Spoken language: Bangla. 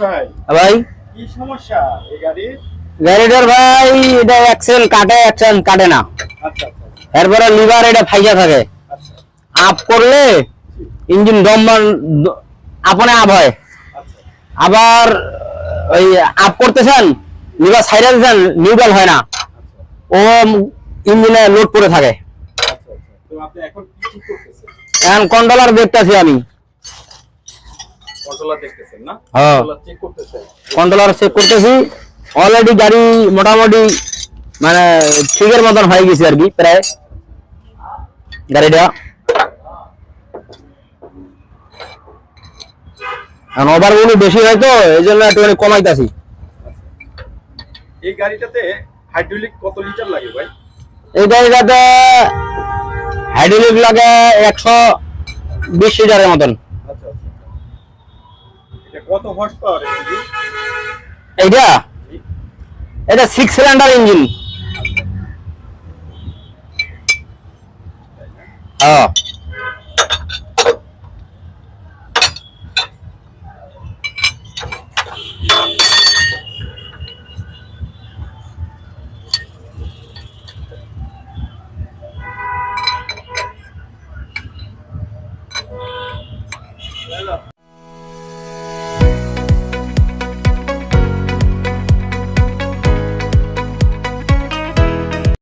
ভাই ভাই কি সমস্যা এই গাড়ির? গাড়িটার ভাই এটা অ্যাক্সেল কাটে না। আচ্ছা আচ্ছা এরপরে লিভার এটা ফাইজা থাকে। আচ্ছা আপ করলে ইঞ্জিন আপনে আপ হয়। আচ্ছা আবার ওই আপ করতেছেন লিভার সাইডে দিচ্ছেন নিউট্রাল হয় না, ও ইঞ্জিনে লোড করে থাকে। আচ্ছা আচ্ছা তো আপনি এখন কি ঠিক করতেছেন? এখন কন্ট্রোলার দেখতেছি আমি। কন্ট্রোলার দেখতেছেন না? হ্যাঁ, কন্ট্রোলার চেক করতেছেন। কন্ট্রোলার চেক করতেছি। অলরেডি গাড়ি মোটামুটি মানে ঠিকের মতন হয়ে গেছে আর কি, প্রায় গাড়িটা। ওভারগুলো বেশি হয় তো এই জন্য একটুখানি কমাইতেছি। এই গাড়িটাতে হাইড্রোলিক কত লিটার লাগে ভাই? এই গাড়িটাতে হাইড্রোলিক লাগে 120 লিটারের মতন। আচ্ছা আচ্ছা এটা কত হর্স পাওয়ার ইঞ্জিন? এইটা এটা 6 সিলিন্ডার ইঞ্জিন। হ্যাঁ